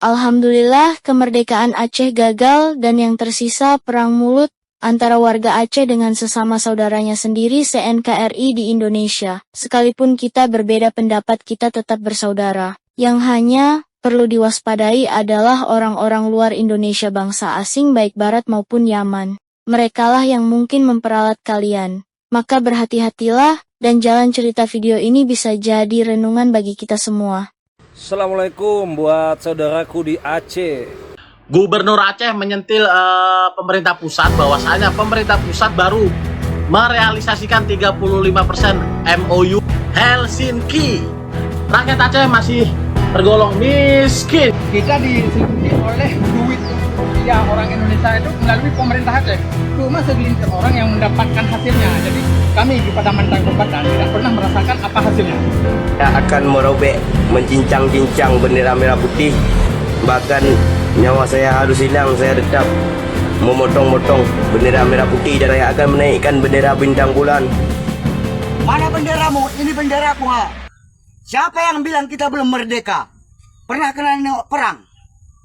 Alhamdulillah, kemerdekaan Aceh gagal dan yang tersisa perang mulut antara warga Aceh dengan sesama saudaranya sendiri se-NKRI di Indonesia. Sekalipun kita berbeda pendapat, kita tetap bersaudara. Yang hanya perlu diwaspadai adalah orang-orang luar Indonesia, bangsa asing baik Barat maupun Yaman. Merekalah yang mungkin memperalat kalian. Maka berhati-hatilah, dan jalan cerita video ini bisa jadi renungan bagi kita semua. Assalamualaikum buat saudaraku di Aceh. Gubernur Aceh menyentil pemerintah pusat bahwasanya pemerintah pusat baru merealisasikan 35% MOU Helsinki. Rakyat Aceh masih tergolong miskin. Kita disuguhi oleh duit ya orang Indonesia itu melalui pemerintah Aceh. Cuma segelintir orang yang mendapatkan hasilnya. Jadi kami di Pademantan Kombatan tidak pernah merasakan apa hasilnya. Akan merobek, mencincang-cincang bendera merah putih. Bahkan nyawa saya harus hilang, saya tetap memotong-motong bendera merah putih dan saya akan menaikkan bendera bintang bulan. Mana benderamu? Ini benderaku, ha. Siapa yang bilang kita belum merdeka? Pernah kalian tengok perang?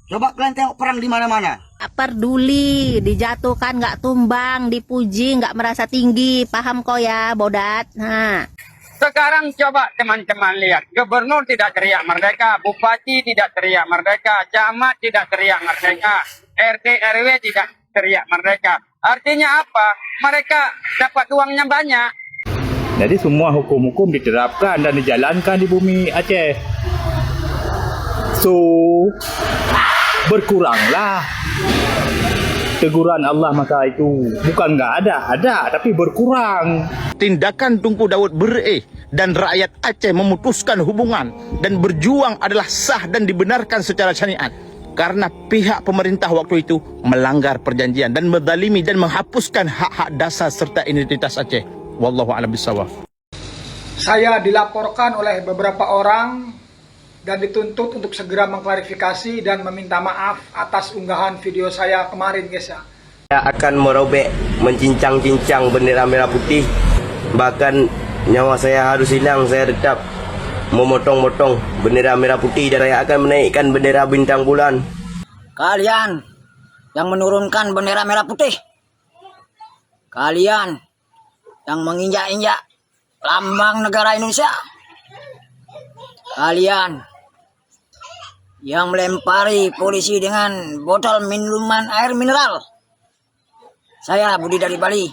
Coba kalian tengok perang di mana-mana. Peduli, dijatuhkan nggak tumbang, dipuji nggak merasa tinggi, paham kok ya, Bodat? Nah. Sekarang coba teman-teman lihat, gubernur tidak teriak merdeka, bupati tidak teriak merdeka, camat tidak teriak merdeka, RT RW tidak teriak merdeka. Artinya apa? Mereka dapat uangnya banyak. Jadi semua hukum-hukum diterapkan dan dijalankan di bumi Aceh. So, berkuranglah teguran Allah, maka itu bukan nggak ada tapi berkurang. Tindakan Tunku Dawud Bere dan rakyat Aceh memutuskan hubungan dan berjuang adalah sah dan dibenarkan secara syariat. Karena pihak pemerintah waktu itu melanggar perjanjian dan menzalimi dan menghapuskan hak-hak dasar serta identitas Aceh. Wallahu a'lam bishawab. Saya dilaporkan oleh beberapa orang dan dituntut untuk segera mengklarifikasi dan meminta maaf atas unggahan video saya kemarin, guys ya. Saya akan merobek, mencincang-cincang bendera merah putih. Bahkan nyawa saya harus hilang, saya tetap memotong-motong bendera merah putih dan saya akan menaikkan bendera bintang bulan. Kalian yang menurunkan bendera merah putih, kalian yang menginjak-injak lambang negara Indonesia, kalian yang melempari polisi dengan botol minuman air mineral. Saya Budi dari Bali.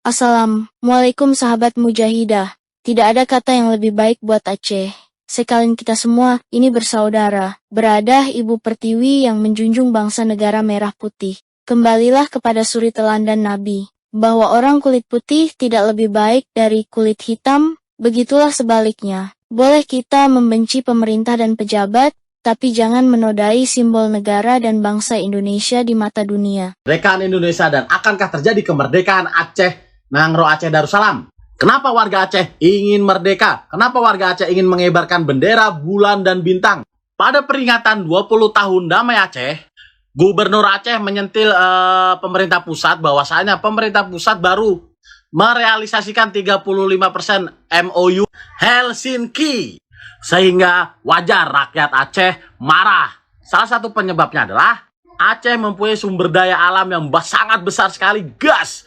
Assalamualaikum sahabat mujahidah. Tidak ada kata yang lebih baik buat Aceh. Sekalian kita semua ini bersaudara. Beradah Ibu Pertiwi yang menjunjung bangsa negara merah putih. Kembalilah kepada suri teladan Nabi, bahwa orang kulit putih tidak lebih baik dari kulit hitam, begitulah sebaliknya. Boleh kita membenci pemerintah dan pejabat, tapi jangan menodai simbol negara dan bangsa Indonesia di mata dunia. Kemerdekaan Indonesia dan akankah terjadi kemerdekaan Aceh Nangro Aceh Darussalam? Kenapa warga Aceh ingin merdeka? Kenapa warga Aceh ingin mengibarkan bendera, bulan, dan bintang? Pada peringatan 20 tahun damai Aceh, Gubernur Aceh menyentil pemerintah pusat bahwasanya pemerintah pusat baru merealisasikan 35% MOU Helsinki. Sehingga wajar rakyat Aceh marah. Salah satu penyebabnya adalah Aceh mempunyai sumber daya alam yang sangat besar sekali, gas.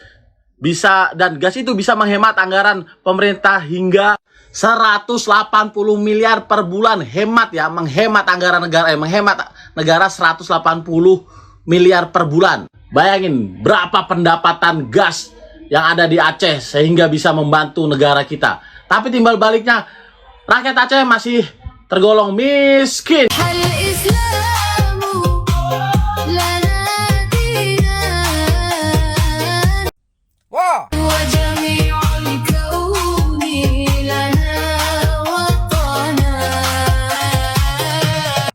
Dan gas itu bisa menghemat anggaran pemerintah hingga 180 miliar per bulan. Menghemat anggaran negara, menghemat negara 180 miliar per bulan. Bayangin berapa pendapatan gas yang ada di Aceh sehingga bisa membantu negara kita. Tapi timbal baliknya rakyat Aceh masih tergolong miskin.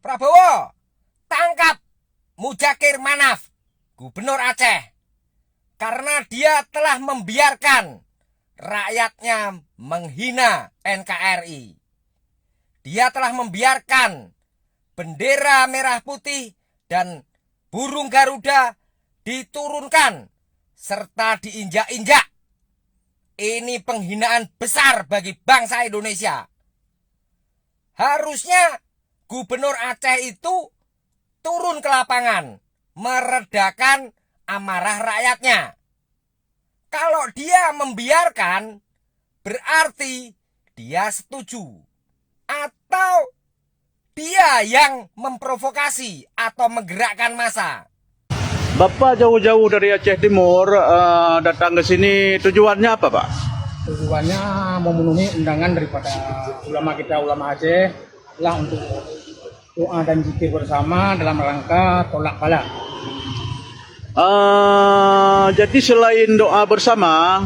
Prabowo, tangkap Mujakir Manaf, Gubernur Aceh, karena dia telah membiarkan rakyatnya menghina NKRI. dia telah membiarkan bendera merah putih dan burung Garuda diturunkan serta diinjak-injak. Ini penghinaan besar bagi bangsa Indonesia. Harusnya Gubernur Aceh itu turun ke lapangan, meredakan amarah rakyatnya. Kalau dia membiarkan, berarti dia setuju. Atau dia yang memprovokasi atau menggerakkan massa. Bapak jauh-jauh dari Aceh Timur datang ke sini, tujuannya apa, Pak? Tujuannya memenuhi undangan daripada ulama kita, ulama Aceh, lah untuk doa dan zikir bersama dalam rangka tolak bala. Jadi selain doa bersama,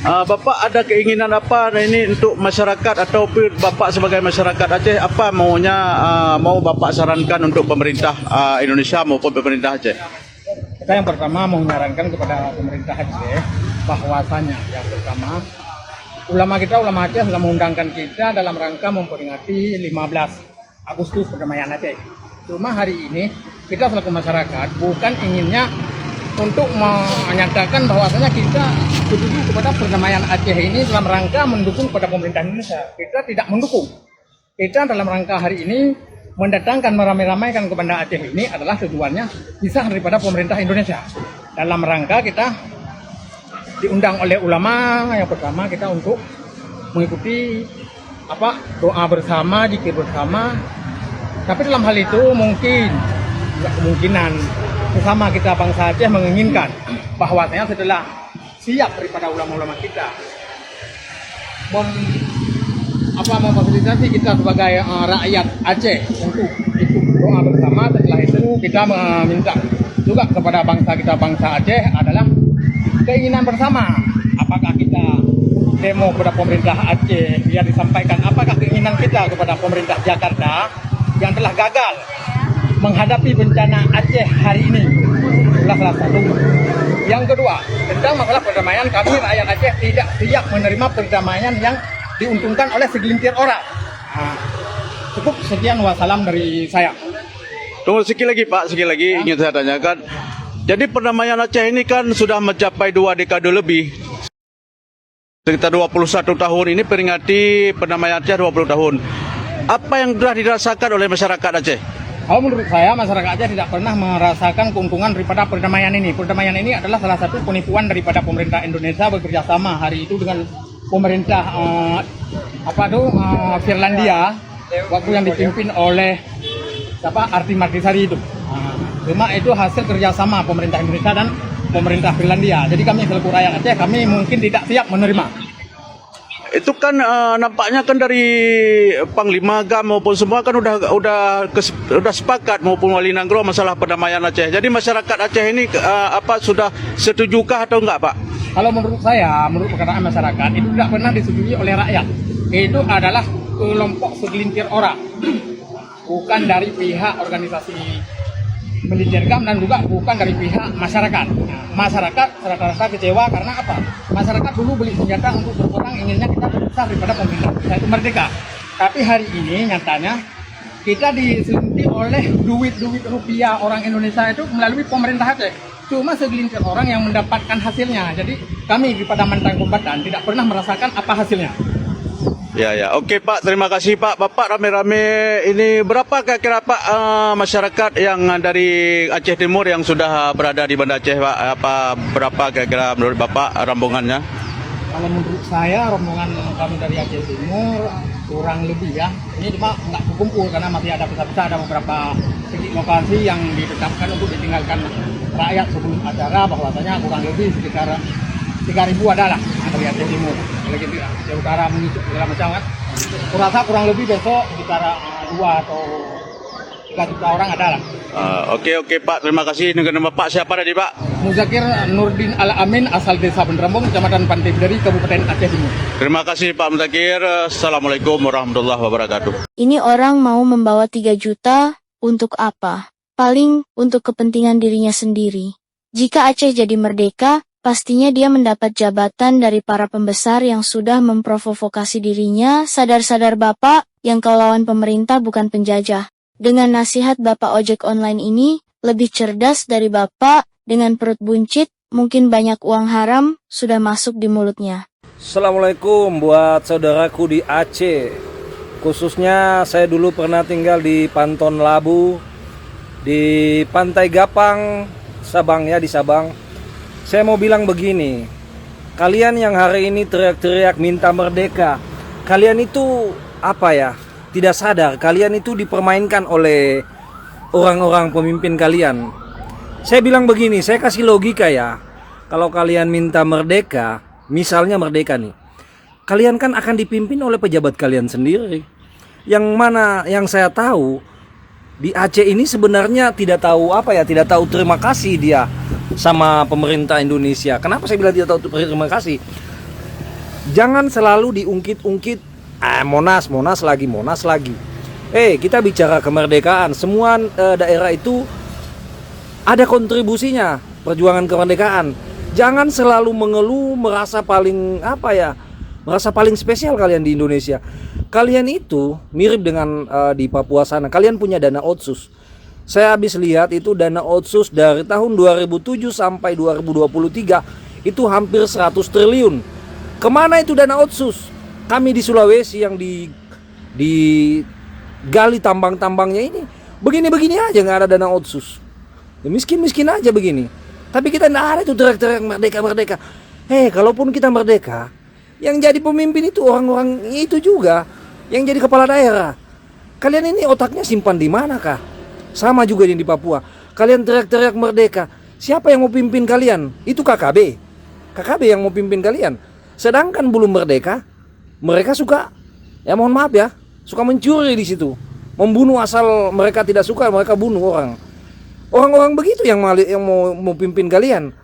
Bapak ada keinginan apa ini untuk masyarakat atau Bapak sebagai masyarakat Aceh, apa maunya mau Bapak sarankan untuk pemerintah Indonesia maupun pemerintah Aceh? Kita yang pertama mau menyarankan kepada pemerintah Aceh bahwasanya yang pertama ulama kita, ulama Aceh sudah mengundangkan kita dalam rangka memperingati 15 Agustus perdamaian Aceh. Cuma hari ini kita selaku masyarakat bukan inginnya untuk menyatakan bahwasanya kita setuju kepada perdamaian Aceh ini dalam rangka mendukung kepada pemerintah Indonesia. Kita tidak mendukung. Kita dalam rangka hari ini mendatangkan meramai-ramaikan kepada Aceh ini adalah tujuannya pisah daripada pemerintah Indonesia. Dalam rangka kita diundang oleh ulama, yang pertama kita untuk mengikuti doa bersama, zikir bersama. Tapi dalam hal itu mungkin tidak kemungkinan bersama kita bangsa Aceh menginginkan bahwasanya setelah siap daripada ulama-ulama kita memfasilitasi kita sebagai rakyat Aceh untuk ikut doa bersama. Setelah itu kita meminta juga kepada bangsa kita, bangsa Aceh adalah keinginan bersama. Apakah kita demo kepada pemerintah Aceh, biar disampaikan apakah keinginan kita kepada pemerintah Jakarta yang telah gagal menghadapi bencana Aceh hari ini. Itulah salah satu. Yang kedua, tentang masalah perdamaian, kami rakyat Aceh tidak siap menerima perdamaian yang diuntungkan oleh segelintir orang. Cukup sekian, wassalam dari saya. Tunggu sekali lagi, Pak, sekali lagi ingin saya tanyakan. Jadi perdamaian Aceh ini kan sudah mencapai 2 dekade lebih. Sekitar 21 tahun ini peringati perdamaian Aceh 20 tahun. Apa yang telah dirasakan oleh masyarakat Aceh? Kalau menurut saya, masyarakat Aceh tidak pernah merasakan keuntungan daripada perdamaian ini. Perdamaian ini adalah salah satu penipuan daripada pemerintah Indonesia bekerja sama hari itu dengan pemerintah Finlandia waktu yang dipimpin oleh Arti Martisari itu. Cuma itu hasil kerjasama pemerintah Indonesia dan pemerintah Finlandia. Jadi kami selaku rakyat Aceh, kami mungkin tidak siap menerima. Itu kan nampaknya kan dari Panglima Gam maupun semua kan udah sepakat maupun Wali Nanggro masalah perdamaian Aceh. Jadi masyarakat Aceh ini sudah setujukah atau enggak, Pak? Kalau menurut saya, menurut perkataan masyarakat itu tidak pernah disetujui oleh rakyat. Itu adalah kelompok segelintir orang, bukan dari pihak organisasi militer GAM dan juga bukan dari pihak masyarakat. Masyarakat rata-rata kecewa karena apa? Masyarakat dulu beli senjata untuk berperang, inginnya kita berpisah daripada pemerintah, yaitu merdeka. Tapi hari ini nyatanya kita diselingkuhi oleh duit-duit rupiah orang Indonesia itu melalui pemerintah Aceh. Cuma segelintir orang yang mendapatkan hasilnya. Jadi kami daripada mantan kombatan tidak pernah merasakan apa hasilnya. Ya. Oke, Pak. Terima kasih, Pak. Bapak rame-rame ini berapa kira-kira, Pak, masyarakat yang dari Aceh Timur yang sudah berada di Banda Aceh, Pak? Berapa kira-kira menurut Bapak rombongannya? Kalau menurut saya rombongan kami dari Aceh Timur kurang lebih ya. Ini cuma nggak kumpul karena masih ada peta-peta, ada beberapa titik lokasi yang ditetapkan untuk ditinggalkan rakyat sebelum acara, bahwasanya kurang lebih sekitar 3.000 adalah dari Aceh Timur. Lagi Aceh Utara menyusul segala macam kan. Kurasa kurang lebih besok sekitar 2 atau 3 juta orang adalah. Oke, Pak. Terima kasih. Dengan Bapak siapa tadi, Pak? Muzakir Nurdin Al-Amin, asal desa Benderambong, Kecamatan Pantai Bidari, Kabupaten Aceh Timur. Terima kasih, Pak Muzakir. Assalamualaikum warahmatullahi wabarakatuh. Ini orang mau membawa 3 juta untuk apa? Paling untuk kepentingan dirinya sendiri. Jika Aceh jadi merdeka, Pastinya dia mendapat jabatan dari para pembesar yang sudah memprovokasi dirinya. Sadar-sadar Bapak, yang kau lawan pemerintah bukan penjajah. Dengan nasihat Bapak ojek online ini, lebih cerdas dari Bapak, dengan perut buncit, mungkin banyak uang haram sudah masuk di mulutnya. Assalamualaikum buat saudaraku di Aceh. Khususnya saya dulu pernah tinggal di Panton Labu, di Pantai Gapang, Sabang ya, di Sabang. Saya mau bilang begini, kalian yang hari ini teriak-teriak minta merdeka, kalian itu apa ya, tidak sadar kalian itu dipermainkan oleh orang-orang pemimpin kalian. Saya bilang begini, saya kasih logika ya, kalau kalian minta merdeka, misalnya merdeka nih, kalian kan akan dipimpin oleh pejabat kalian sendiri. Yang mana yang saya tahu di Aceh ini sebenarnya tidak tahu apa ya, tidak tahu terima kasih dia sama pemerintah Indonesia. Kenapa saya bilang tidak tahu terima kasih? Jangan selalu diungkit-ungkit, Monas lagi. Kita bicara kemerdekaan, semua daerah itu ada kontribusinya perjuangan kemerdekaan. Jangan selalu mengeluh, merasa paling spesial kalian di Indonesia. Kalian itu mirip dengan di Papua sana. Kalian punya dana otsus. Saya habis lihat itu dana otsus dari tahun 2007 sampai 2023 itu hampir 100 triliun. Kemana itu dana otsus? Kami di Sulawesi yang digali tambang-tambangnya ini begini-begini aja, nggak ada dana otsus. Ya, miskin-miskin aja begini. Tapi kita nggak ada itu teriak-teriak merdeka. Kalaupun kita merdeka, yang jadi pemimpin itu orang-orang itu juga, yang jadi kepala daerah. Kalian ini otaknya simpan di mana kah? Sama juga yang di Papua. Kalian teriak-teriak merdeka, siapa yang mau pimpin kalian? Itu KKB yang mau pimpin kalian. Sedangkan belum merdeka, mereka suka, ya mohon maaf ya, suka mencuri di situ, membunuh asal mereka tidak suka, mereka bunuh orang. Orang-orang begitu yang mau pimpin kalian.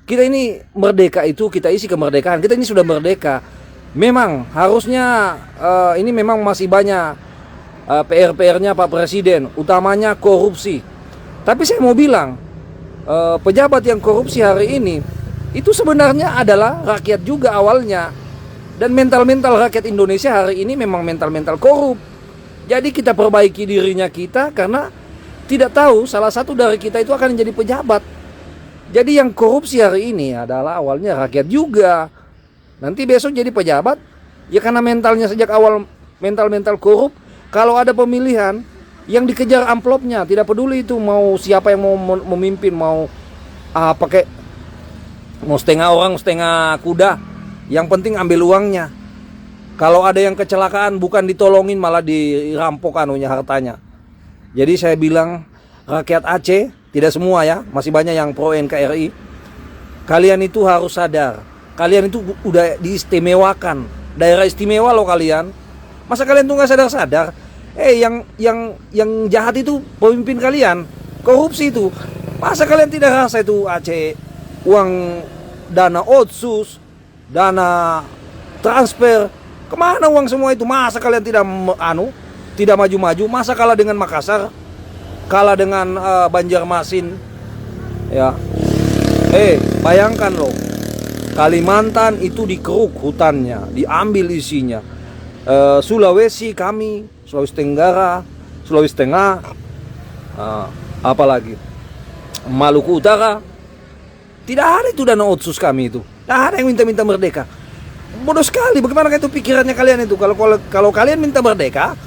Kita ini merdeka itu, kita isi kemerdekaan. Kita ini sudah merdeka. Memang harusnya ini memang masih banyak PR-nya Pak Presiden, utamanya korupsi. Tapi saya mau bilang, pejabat yang korupsi hari ini itu sebenarnya adalah rakyat juga awalnya. Dan mental-mental rakyat Indonesia hari ini memang mental-mental korup. Jadi kita perbaiki dirinya kita, karena tidak tahu salah satu dari kita itu akan menjadi pejabat. Jadi yang korupsi hari ini adalah awalnya rakyat juga. Nanti besok jadi pejabat, ya karena mentalnya sejak awal mental-mental korup. Kalau ada pemilihan, yang dikejar amplopnya, tidak peduli itu mau siapa yang mau memimpin, mau setengah orang, setengah kuda. Yang penting ambil uangnya. Kalau ada yang kecelakaan bukan ditolongin, malah dirampok hartanya. Jadi saya bilang, rakyat Aceh, tidak semua ya, masih banyak yang pro NKRI. Kalian itu harus sadar, kalian itu udah diistimewakan, daerah istimewa loh kalian. Masa kalian tuh nggak sadar-sadar? Yang jahat itu pemimpin kalian, korupsi itu. Masa kalian tidak rasa itu Aceh uang dana otsus, dana transfer, kemana uang semua itu? Masa kalian tidak maju-maju? Masa kalah dengan Makassar, kalah dengan Banjarmasin, ya? Bayangkan loh, Kalimantan itu dikeruk hutannya, diambil isinya. Sulawesi kami, Sulawesi Tenggara, Sulawesi Tengah, apalagi Maluku Utara, tidak ada itu dana otsus kami itu. Tidak ada yang minta-minta merdeka. Bodoh sekali, bagaimana itu pikirannya kalian itu? Kalau kalian minta merdeka,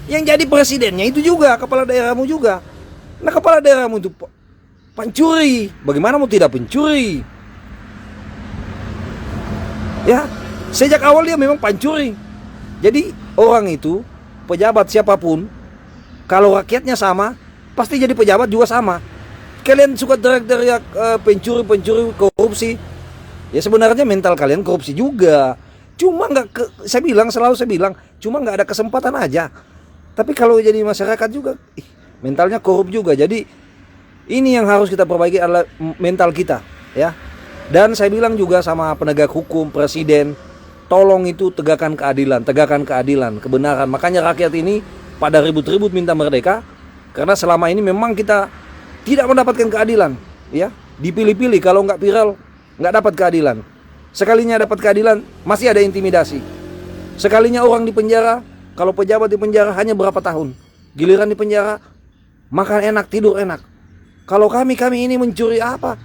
yang jadi presidennya itu juga kepala daerahmu juga. Nah, kepala daerahmu itu pencuri, bagaimana mau tidak pencuri? Ya, sejak awal dia memang pencuri. Jadi orang itu, pejabat siapapun, kalau rakyatnya sama, pasti jadi pejabat juga sama. Kalian suka teriak-teriak pencuri, korupsi, ya sebenarnya mental kalian korupsi juga. Cuma selalu saya bilang, cuma nggak ada kesempatan aja. Tapi kalau jadi masyarakat juga, mentalnya korup juga. Jadi ini yang harus kita perbaiki adalah mental kita, ya. Dan saya bilang juga sama penegak hukum, presiden, tolong itu tegakkan keadilan, kebenaran. Makanya rakyat ini pada ribut-ribut minta merdeka, karena selama ini memang kita tidak mendapatkan keadilan, ya. Dipilih-pilih, kalau nggak viral nggak dapat keadilan. Sekalinya dapat keadilan, masih ada intimidasi. Sekalinya orang di penjara, kalau pejabat di penjara hanya berapa tahun. Giliran di penjara, makan enak, tidur enak. Kalau kami ini mencuri apa?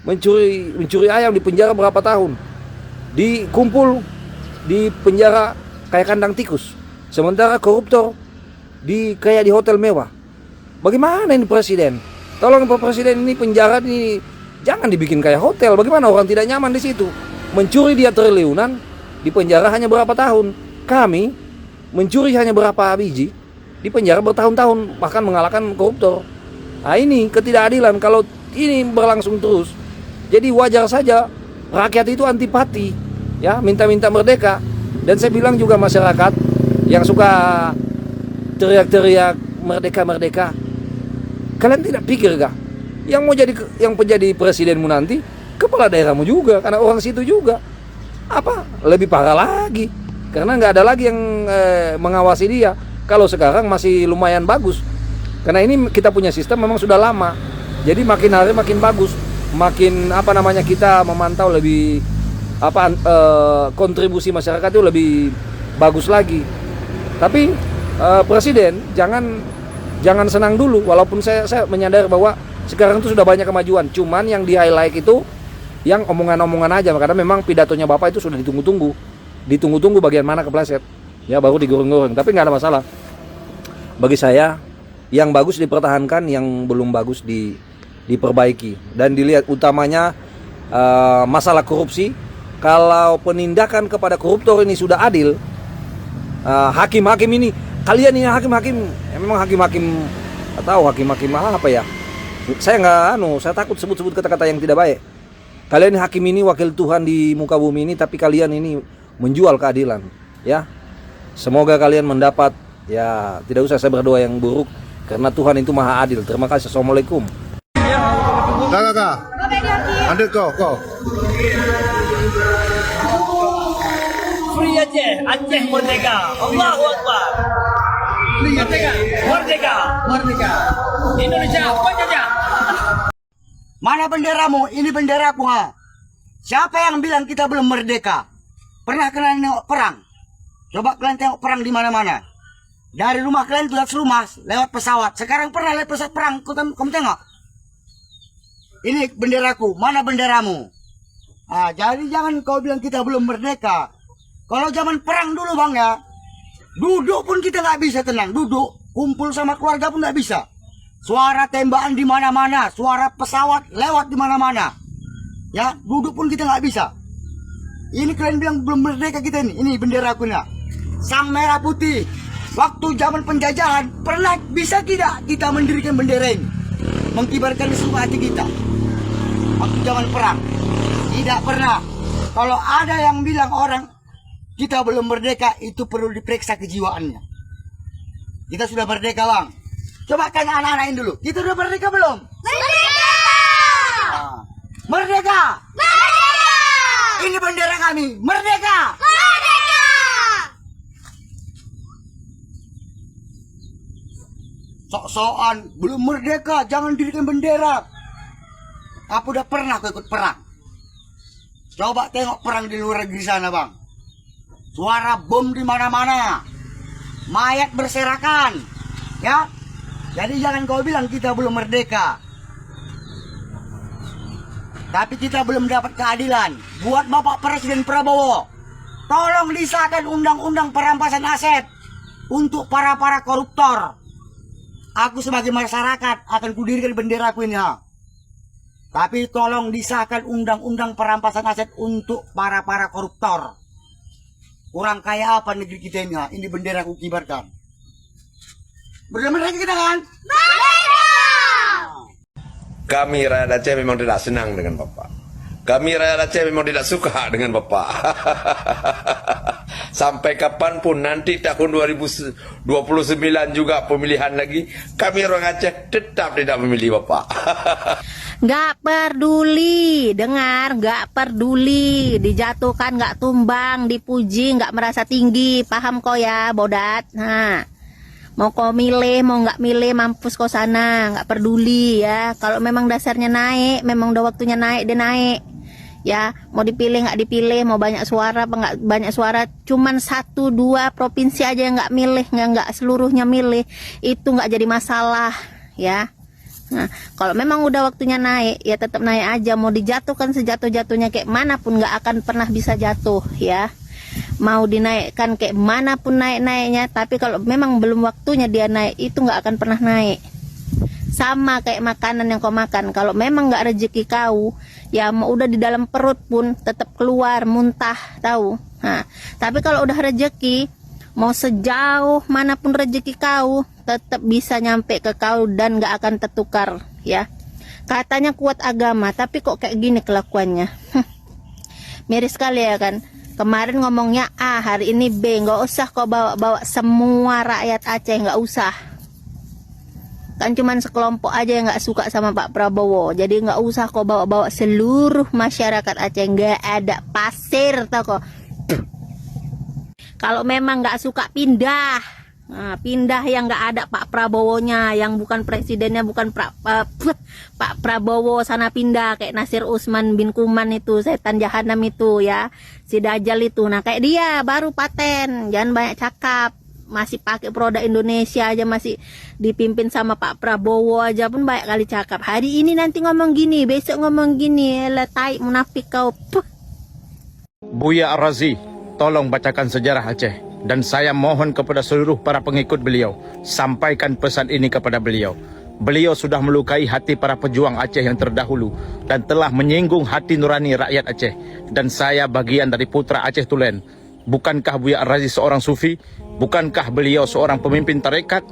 Mencuri ayam di penjara berapa tahun? Dikumpul di penjara kayak kandang tikus. Sementara koruptor kayak di hotel mewah. Bagaimana ini presiden? Tolong Pak Presiden, ini penjara ini jangan dibikin kayak hotel. Bagaimana orang tidak nyaman di situ? Mencuri dia triliunan, di penjara hanya berapa tahun. Kami mencuri hanya berapa biji, di penjara bertahun-tahun, bahkan mengalahkan koruptor. Nah ini ketidakadilan. Kalau ini berlangsung terus, jadi wajar saja rakyat itu antipati, ya, minta-minta merdeka. Dan saya bilang juga masyarakat yang suka teriak-teriak merdeka, kalian tidak pikir kah? Yang menjadi presidenmu nanti kepala daerahmu juga, karena orang situ juga. Apa? Lebih parah lagi, karena nggak ada lagi yang mengawasi dia. Kalau sekarang masih lumayan bagus, karena ini kita punya sistem memang sudah lama. Jadi makin hari makin bagus, makin kita memantau lebih kontribusi masyarakat itu lebih bagus lagi. Tapi presiden jangan senang dulu, walaupun saya menyadari bahwa sekarang itu sudah banyak kemajuan. Cuman yang di highlight itu yang omongan-omongan aja, karena memang pidatonya Bapak itu sudah ditunggu-tunggu bagian mana kepleset, ya baru digoreng-goreng. Tapi nggak ada masalah. Bagi saya yang bagus dipertahankan, yang belum bagus diperbaiki dan dilihat. Utamanya masalah korupsi. Kalau penindakan kepada koruptor ini sudah adil, hakim-hakim ini, kalian ini hakim-hakim, memang hakim-hakim atau hakim-hakim apa ya? Saya takut sebut-sebut kata-kata yang tidak baik. Kalian hakim ini wakil Tuhan di muka bumi ini, tapi kalian ini menjual keadilan, ya. Semoga kalian mendapat, ya, tidak usah saya berdoa yang buruk, karena Tuhan itu maha adil. Terima kasih. Assalamualaikum. Kakak, ada kau. Free Aceh merdeka. Allahu Akbar. Merdeka. Indonesia penjajah. Mana benderamu? Ini benderaku, ha. Siapa yang bilang kita belum merdeka? Pernah kalian tengok perang? Coba kalian tengok perang di mana-mana. Dari rumah kalian lihat rumah, lewat pesawat. Sekarang pernah lihat pesawat perang? Kamu tengok. Ini benderaku. Mana benderamu? Jadi jangan kau bilang kita belum merdeka. Kalau zaman perang dulu bang ya, duduk pun kita nggak bisa tenang. Duduk, kumpul sama keluarga pun nggak bisa. Suara tembakan di mana-mana, suara pesawat lewat di mana-mana. Ya, duduk pun kita nggak bisa. Ini kalian bilang belum merdeka kita ini. Ini benderaku nih. Sang merah putih. Waktu zaman penjajahan pernah bisa tidak kita mendirikan bendera ini, mengibarkan di seluruh hati kita. Waktu zaman perang tidak pernah. Kalau ada yang bilang orang kita belum merdeka, itu perlu diperiksa kejiwaannya. Kita sudah merdeka bang. Coba tanya anak-anak ini dulu. Kita sudah merdeka belum? Merdeka! Merdeka! Merdeka! Ini bendera kami. Merdeka! Merdeka! Sok-sokan belum merdeka, jangan dirikan bendera. Apa udah pernah kau ikut perang? Coba tengok perang di luar negeri sana bang. Suara bom di mana-mana, mayat berserakan, ya. Jadi jangan kau bilang kita belum merdeka. Tapi kita belum dapat keadilan. Buat Bapak Presiden Prabowo, tolong disahkan undang-undang perampasan aset untuk para koruptor. Aku sebagai masyarakat akan kudirikan benderaku ini, ha. Tapi tolong disahkan undang-undang perampasan aset untuk para koruptor. Kurang kaya apa negeri kita ini, ha? Ini bendera aku kibarkan. Merdeka kita kan? Kami rakyat Aceh memang tidak senang dengan Bapak. Kami rakyat Aceh memang tidak suka dengan Bapak. Sampai kapanpun nanti tahun 2029 juga pemilihan lagi, kami orang Aceh tetap tidak memilih Bapak. Gak peduli, dengar, gak peduli, dijatuhkan gak tumbang, dipuji gak merasa tinggi, paham kau ya bodat. Nah, mau kau milih, mau gak milih, mampus kau sana, gak peduli ya. Kalau memang dasarnya naik, memang udah waktunya naik, dia naik. Ya, mau dipilih nggak dipilih, mau banyak suara apa nggak banyak suara, cuman 1-2 provinsi aja yang nggak milih, nggak seluruhnya milih, itu nggak jadi masalah, ya. Nah, kalau memang udah waktunya naik, ya tetap naik aja. Mau dijatuhkan sejatuh-jatuhnya kayak manapun nggak akan pernah bisa jatuh, ya. Mau dinaikkan kayak manapun naik-naiknya, tapi kalau memang belum waktunya dia naik, itu nggak akan pernah naik. Sama kayak makanan yang kau makan, kalau memang nggak rezeki kau, ya mau udah di dalam perut pun tetap keluar muntah, tahu. Nah, tapi kalau udah rezeki, mau sejauh manapun rezeki kau, tetap bisa nyampe ke kau dan nggak akan tertukar, ya. Katanya kuat agama, tapi kok kayak gini kelakuannya. Miris sekali ya kan. Kemarin ngomongnya A, hari ini B, nggak usah kau bawa-bawa semua rakyat Aceh, nggak usah. Kan cuman sekelompok aja yang nggak suka sama Pak Prabowo, jadi nggak usah kau bawa-bawa seluruh masyarakat Aceh. Nggak ada pasir, tau kok. Kalau memang nggak suka pindah, nah, pindah yang nggak ada Pak Prabowo-nya, yang bukan presidennya, bukan Pak Prabowo, sana pindah kayak Nasir Usman bin Kuman itu, setan jahanam itu, ya, si Dajjal itu. Nah kayak dia baru paten, jangan banyak cakap. Masih pakai produk Indonesia aja, masih dipimpin sama Pak Prabowo aja pun banyak kali cakap. Hari ini nanti ngomong gini, besok ngomong gini, letai munafik kau. Puh. Buya Ar-Razi, tolong bacakan sejarah Aceh. Dan saya mohon kepada seluruh para pengikut beliau, sampaikan pesan ini kepada beliau. Beliau sudah melukai hati para pejuang Aceh yang terdahulu dan telah menyinggung hati nurani rakyat Aceh. Dan saya bagian dari putra Aceh Tulen. Bukankah Buya Ar-Razi seorang sufi? Bukankah beliau seorang pemimpin tarekat?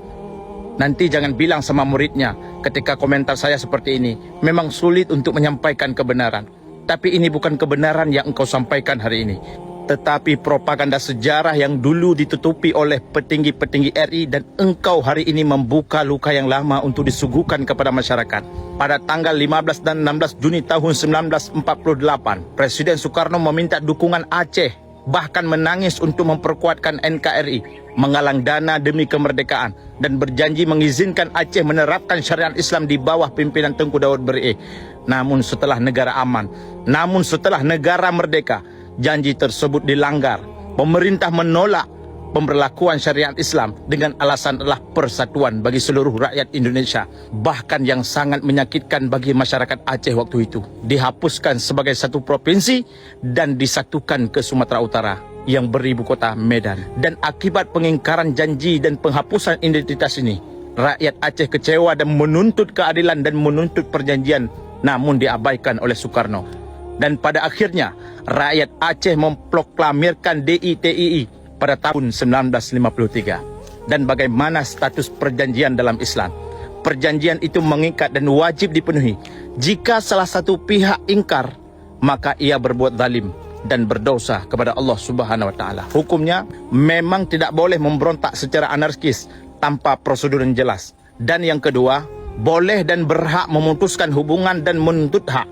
Nanti jangan bilang sama muridnya ketika komentar saya seperti ini. Memang sulit untuk menyampaikan kebenaran. Tapi ini bukan kebenaran yang engkau sampaikan hari ini, tetapi propaganda sejarah yang dulu ditutupi oleh petinggi-petinggi RI, dan engkau hari ini membuka luka yang lama untuk disuguhkan kepada masyarakat. Pada tanggal 15 dan 16 Juni tahun 1948, Presiden Soekarno meminta dukungan Aceh, bahkan menangis untuk memperkuatkan NKRI, menggalang dana demi kemerdekaan, dan berjanji mengizinkan Aceh menerapkan syariat Islam di bawah pimpinan Tengku Daud Beri. Namun setelah negara aman, namun setelah negara merdeka, janji tersebut dilanggar. Pemerintah menolak pemberlakuan syariat Islam dengan alasan adalah persatuan bagi seluruh rakyat Indonesia. Bahkan yang sangat menyakitkan bagi masyarakat Aceh waktu itu, dihapuskan sebagai satu provinsi dan disatukan ke Sumatera Utara yang beribu kota Medan. Dan akibat pengingkaran janji dan penghapusan identitas ini, rakyat Aceh kecewa dan menuntut keadilan dan menuntut perjanjian, namun diabaikan oleh Soekarno. Dan pada akhirnya rakyat Aceh memproklamirkan DITII pada tahun 1953. Dan bagaimana status perjanjian dalam Islam? Perjanjian itu mengikat dan wajib dipenuhi. Jika salah satu pihak ingkar, maka ia berbuat zalim dan berdosa kepada Allah Subhanahu wa taala. Hukumnya memang tidak boleh memberontak secara anarkis tanpa prosedur yang jelas. Dan yang kedua, boleh dan berhak memutuskan hubungan dan menuntut hak,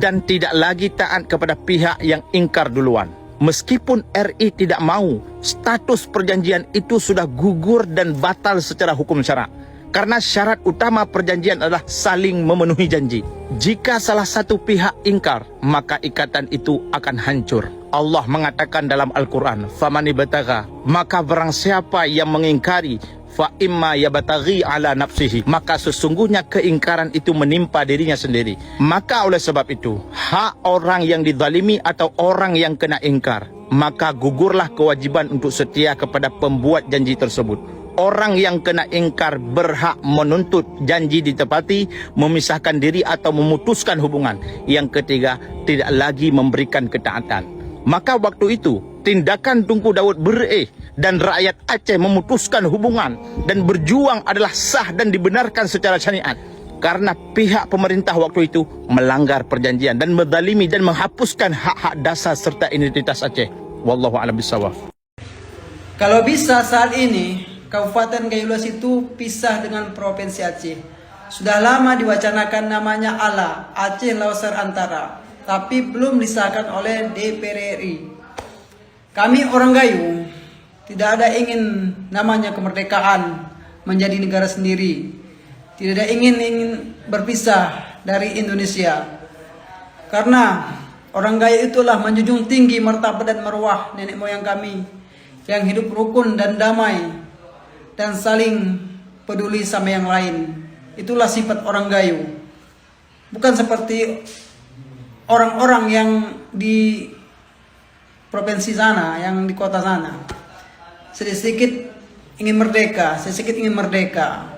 dan tidak lagi taat kepada pihak yang ingkar duluan. Meskipun RI tidak mau, status perjanjian itu sudah gugur dan batal secara hukum syarak. Karena syarat utama perjanjian adalah saling memenuhi janji. Jika salah satu pihak ingkar, maka ikatan itu akan hancur. Allah mengatakan dalam Al-Quran, "Faman ibtagha," maka barang siapa yang mengingkari, fa imma yabtaghi ala nafsihi, maka sesungguhnya keingkaran itu menimpa dirinya sendiri. Maka oleh sebab itu, hak orang yang dizalimi atau orang yang kena ingkar, maka gugurlah kewajiban untuk setia kepada pembuat janji tersebut. Orang yang kena ingkar berhak menuntut janji ditepati, memisahkan diri atau memutuskan hubungan. Yang ketiga, tidak lagi memberikan ketaatan. Maka waktu itu, tindakan Tengku Daud Beri dan rakyat Aceh memutuskan hubungan dan berjuang adalah sah dan dibenarkan secara syariat. Karena pihak pemerintah waktu itu melanggar perjanjian dan menzalimi dan menghapuskan hak-hak dasar serta identitas Aceh. Wallahu a'lam bishawab. Kalau bisa saat ini Kabupaten Gayulas itu pisah dengan Provinsi Aceh. Sudah lama diwacanakan namanya ALA, Aceh Leuser Antara, tapi belum disahkan oleh DPR RI. Kami orang Gayo tidak ada ingin namanya kemerdekaan menjadi negara sendiri. Tidak ada ingin berpisah dari Indonesia. Karena Orang Gayo itulah menjunjung tinggi martabat dan marwah nenek moyang kami yang hidup rukun dan damai dan saling peduli sama yang lain. Itulah sifat orang Gayo. Bukan seperti orang-orang yang di provinsi sana, yang di kota sana. Sedikit ingin merdeka, sedikit ingin merdeka.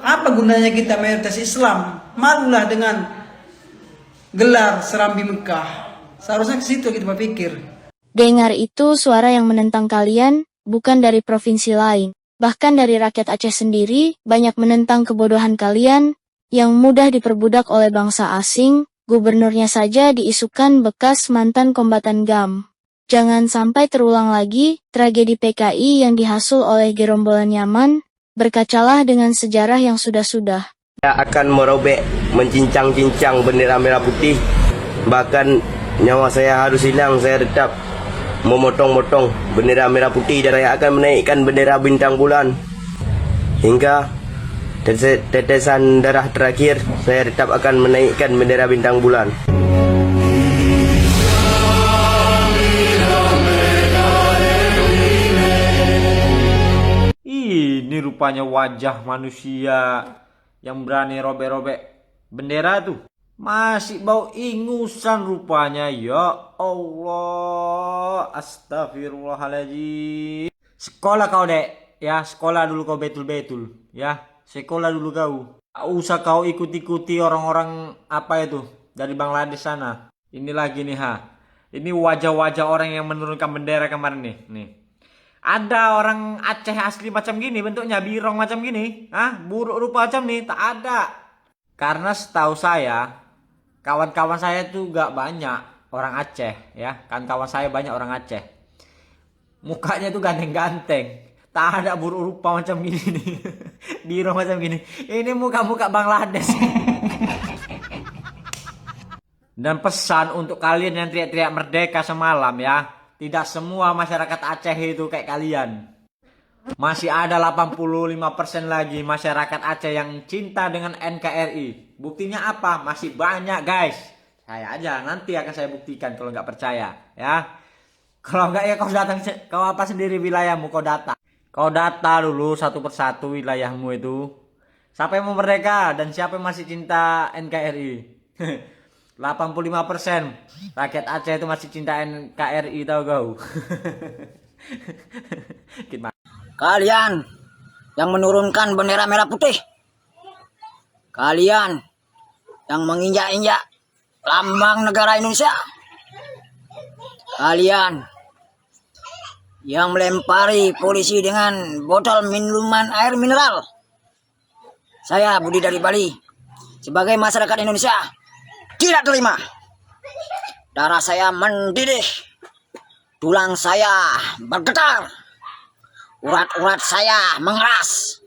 Apa gunanya kita mayoritas Islam? Malulah dengan gelar Serambi Mekah. Seharusnya ke situ kita berpikir. Dengar itu suara yang menentang kalian, bukan dari provinsi lain. Bahkan dari rakyat Aceh sendiri, banyak menentang kebodohan kalian, yang mudah diperbudak oleh bangsa asing, gubernurnya saja diisukan bekas mantan kombatan GAM. Jangan sampai terulang lagi, tragedi PKI yang dihasil oleh gerombolan Yaman, berkacalah dengan sejarah yang sudah-sudah. Saya akan merobek, mencincang-cincang bendera merah putih. Bahkan nyawa saya harus hilang, saya tetap memotong-motong bendera merah putih dan saya akan menaikkan bendera bintang bulan. Hingga tetesan darah terakhir, saya tetap akan menaikkan bendera bintang bulan. Ini rupanya wajah manusia yang berani robek-robek bendera tuh. Masih bau ingusan rupanya. Ya Allah, astagfirullahaladzim. Sekolah kau dek, ya sekolah dulu kau betul-betul, ya sekolah dulu kau. Tak usah kau ikuti-ikuti orang-orang apa itu dari Bangladesh sana. Ini lagi nih ini wajah-wajah orang yang menurunkan bendera kemarin nih. Ada orang Aceh asli macam gini bentuknya, birong macam gini, buruk rupa macam nih, tak ada. Karena setahu saya, kawan-kawan saya tuh gak banyak orang Aceh, ya. Kan kawan saya banyak orang Aceh. Mukanya tuh ganteng-ganteng, tak ada buruk rupa macam gini nih, birong macam gini. Ini muka-muka Bangladesh. Dan pesan untuk kalian yang teriak-teriak merdeka semalam ya. Tidak semua masyarakat Aceh itu kayak kalian. Masih ada 85% lagi masyarakat Aceh yang cinta dengan NKRI. Buktinya apa? Masih banyak guys. Saya aja nanti akan saya buktikan kalau nggak percaya ya. Kalau nggak ya kau datang, kau apa sendiri wilayahmu, kau data. Kau data dulu satu persatu wilayahmu itu. Siapa yang mau merdeka dan siapa yang masih cinta NKRI. 85% rakyat Aceh itu masih cinta NKRI, tahu kau. Kalian yang menurunkan bendera merah putih, kalian yang menginjak-injak lambang negara Indonesia, kalian yang melempari polisi dengan botol minuman air mineral. Saya Budi dari Bali, sebagai masyarakat Indonesia, tidak terima. Darah saya mendidih, tulang saya bergetar, urat-urat saya mengeras.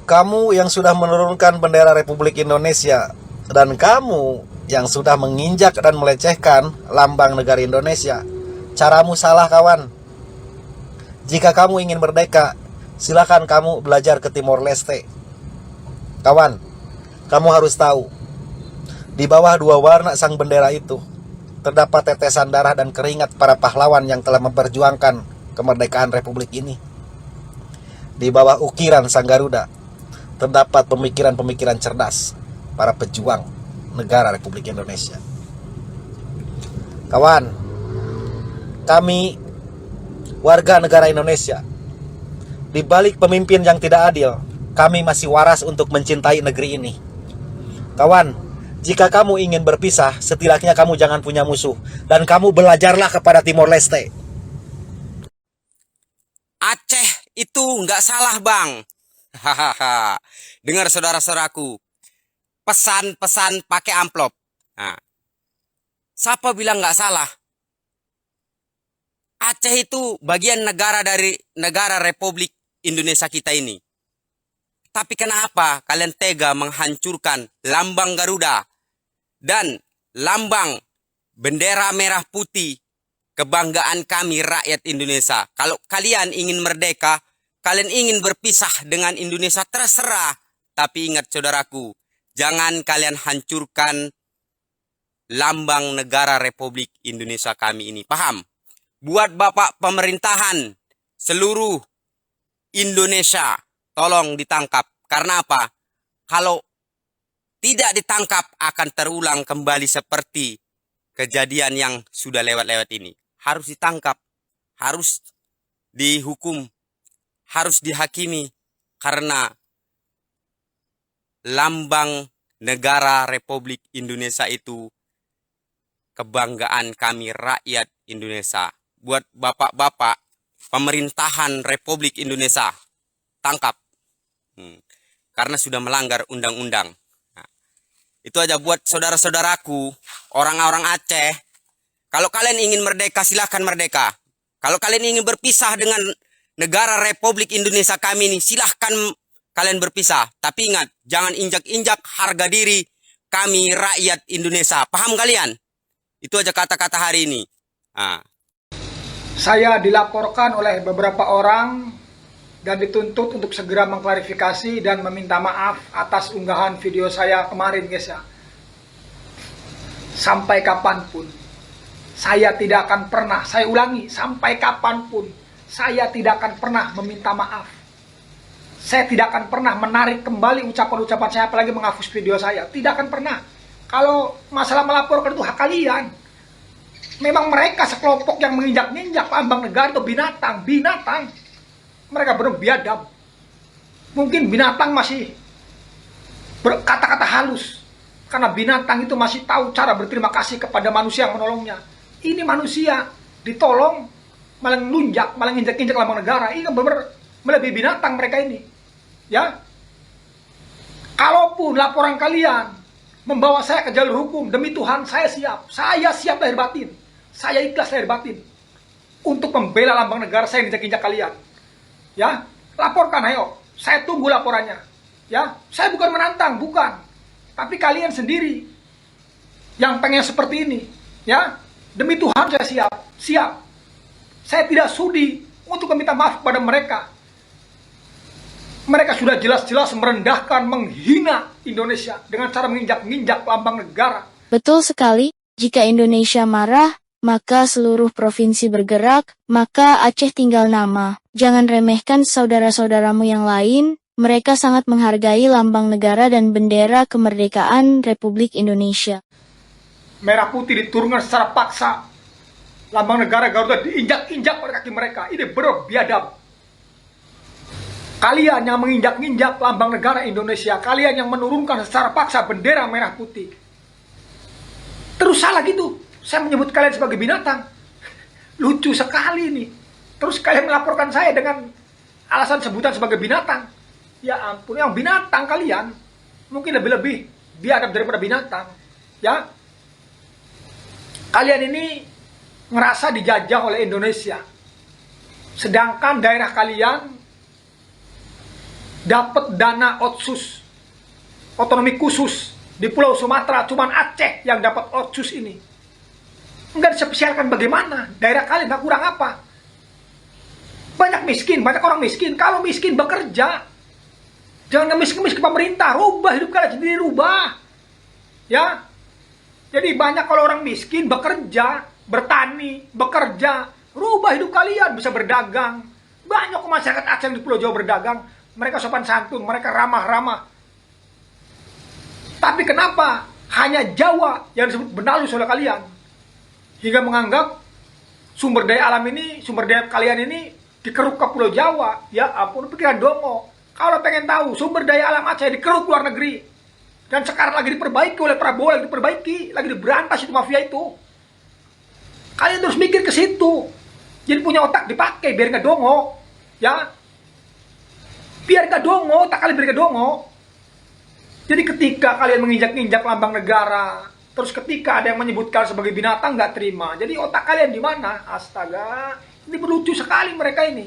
Kamu yang sudah menurunkan bendera Republik Indonesia, dan kamu yang sudah menginjak dan melecehkan lambang negara Indonesia, caramu salah kawan. Jika kamu ingin merdeka, silakan kamu belajar ke Timor Leste. Kawan, kamu harus tahu, di bawah dua warna sang bendera itu terdapat tetesan darah dan keringat para pahlawan yang telah memperjuangkan kemerdekaan Republik ini. Di bawah ukiran sang Garuda terdapat pemikiran-pemikiran cerdas para pejuang negara Republik Indonesia. Kawan, kami warga negara Indonesia, di balik pemimpin yang tidak adil, kami masih waras untuk mencintai negeri ini. Kawan, jika kamu ingin berpisah, setidaknya kamu jangan punya musuh. Dan kamu belajarlah kepada Timor Leste. Aceh itu nggak salah bang. Hahaha. Dengar saudara-saudaraku. Pesan-pesan pakai amplop. Nah, siapa bilang nggak salah? Aceh itu bagian negara dari negara Republik Indonesia kita ini. Tapi kenapa kalian tega menghancurkan lambang Garuda dan lambang bendera merah putih kebanggaan kami rakyat Indonesia? Kalau kalian ingin merdeka, kalian ingin berpisah dengan Indonesia, terserah. Tapi ingat saudaraku, jangan kalian hancurkan lambang negara Republik Indonesia kami ini. Paham? Buat Bapak pemerintahan seluruh Indonesia, tolong ditangkap. Karena apa? Kalau tidak ditangkap akan terulang kembali seperti kejadian yang sudah lewat-lewat ini. Harus ditangkap, harus dihukum, harus dihakimi. Karena lambang negara Republik Indonesia itu kebanggaan kami rakyat Indonesia. Buat bapak-bapak pemerintahan Republik Indonesia, tangkap. Karena sudah melanggar undang-undang. Nah, itu aja buat saudara-saudaraku, orang-orang Aceh. Kalau kalian ingin merdeka, silahkan merdeka. Kalau kalian ingin berpisah dengan negara Republik Indonesia kami ini, silahkan kalian berpisah. Tapi ingat, jangan injak-injak harga diri kami rakyat Indonesia. Paham kalian? Itu aja kata-kata hari ini. Nah. Saya dilaporkan oleh beberapa orang dan dituntut untuk segera mengklarifikasi dan meminta maaf atas unggahan video saya kemarin, guys ya. Sampai kapanpun, saya tidak akan pernah, saya ulangi, sampai kapanpun, saya tidak akan pernah meminta maaf. Saya tidak akan pernah menarik kembali ucapan-ucapan saya, apalagi menghapus video saya. Tidak akan pernah. Kalau masalah melaporkan itu hak kalian. Memang mereka sekelompok yang menginjak-injak lambang negara itu binatang. Mereka benar biadab. Mungkin binatang masih berkata-kata halus. Karena binatang itu masih tahu cara berterima kasih kepada manusia yang menolongnya. Ini manusia ditolong, malah ngelunjak, malah nginjak-injak lambang negara. Ini benar melebihi binatang mereka ini. Ya. Kalaupun laporan kalian membawa saya ke jalur hukum, demi Tuhan saya siap. Saya siap lahir batin. Saya ikhlas lahir batin untuk membela lambang negara saya yang injak-injak kalian. Ya, laporkan ayo. Saya tunggu laporannya. Ya, saya bukan menantang, bukan. Tapi kalian sendiri yang pengen seperti ini. Ya, demi Tuhan saya siap. Siap. Saya tidak sudi untuk meminta maaf kepada mereka. Mereka sudah jelas-jelas merendahkan, menghina Indonesia dengan cara menginjak-injak lambang negara. Betul sekali, jika Indonesia marah, maka seluruh provinsi bergerak, maka Aceh tinggal nama. Jangan remehkan saudara-saudaramu yang lain, mereka sangat menghargai lambang negara dan bendera kemerdekaan Republik Indonesia. Merah putih diturunkan secara paksa. Lambang negara Garuda diinjak-injak oleh kaki mereka. Ini benar biadab. Kalian yang menginjak-injak lambang negara Indonesia, kalian yang menurunkan secara paksa bendera merah putih. Terus salah gitu. Saya menyebut kalian sebagai binatang. Lucu sekali nih. Terus kalian melaporkan saya dengan alasan sebutan sebagai binatang. Ya ampun, yang binatang kalian mungkin lebih-lebih biadab daripada binatang. Ya. Kalian ini ngerasa dijajah oleh Indonesia. Sedangkan daerah kalian dapat dana otsus, otonomi khusus di Pulau Sumatera, cuman Aceh yang dapat otsus ini. Enggak dispesialkan bagaimana? Daerah kalian nggak kurang apa? Banyak miskin, banyak orang miskin. Kalau miskin bekerja, jangan miskin-miskin pemerintah. Rubah hidup kalian sendiri, rubah. Ya, jadi banyak kalau orang miskin bekerja, bertani, bekerja, rubah hidup kalian, bisa berdagang. Banyak masyarakat Aceh di Pulau Jawa berdagang. Mereka sopan santun, mereka ramah-ramah. Tapi kenapa hanya Jawa yang disebut benalus oleh kalian? Hingga menganggap sumber daya alam ini, sumber daya kalian ini dikeruk ke Pulau Jawa. Ya ampun, pikiran dongo. Kalau pengen tahu, sumber daya alam Aceh dikeruk luar negeri. Dan sekarang lagi diperbaiki oleh Prabowo, lagi diperbaiki, lagi diberantas itu mafia itu. Kalian terus mikir ke situ. Jadi punya otak dipakai biar nggak dongo. Ya, biar nggak dongo, otak kalian biar nggak dongo. Jadi ketika kalian menginjak-injak lambang negara, terus ketika ada yang menyebutkan sebagai binatang, nggak terima. Jadi otak kalian di mana? Astaga, ini berlucu sekali mereka ini.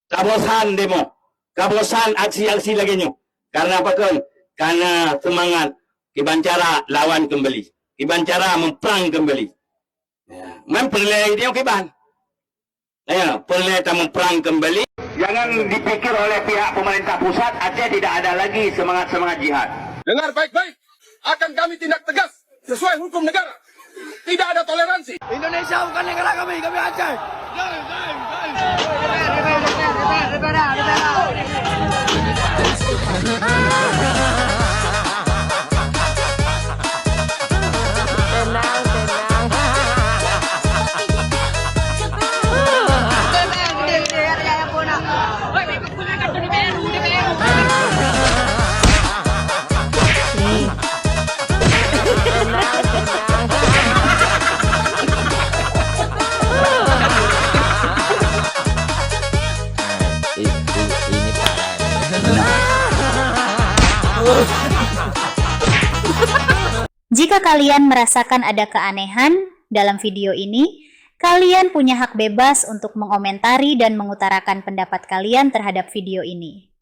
Kabosan demo, kabosan aksi-aksi lagi nyu. Karena apa kan? Karena semangat Kibancara lawan kembali, Kibancara memperang kembali. Ya. Memperleh dia Kiban. Ya, perleh memperang kembali. Jangan dipikir oleh pihak pemerintah pusat Aceh tidak ada lagi semangat-semangat jihad. Dengar baik-baik, akan kami tindak tegas sesuai hukum negara. Tidak ada toleransi. Indonesia bukan negara kami Aceh. Jika kalian merasakan ada keanehan dalam video ini, kalian punya hak bebas untuk mengomentari dan mengutarakan pendapat kalian terhadap video ini.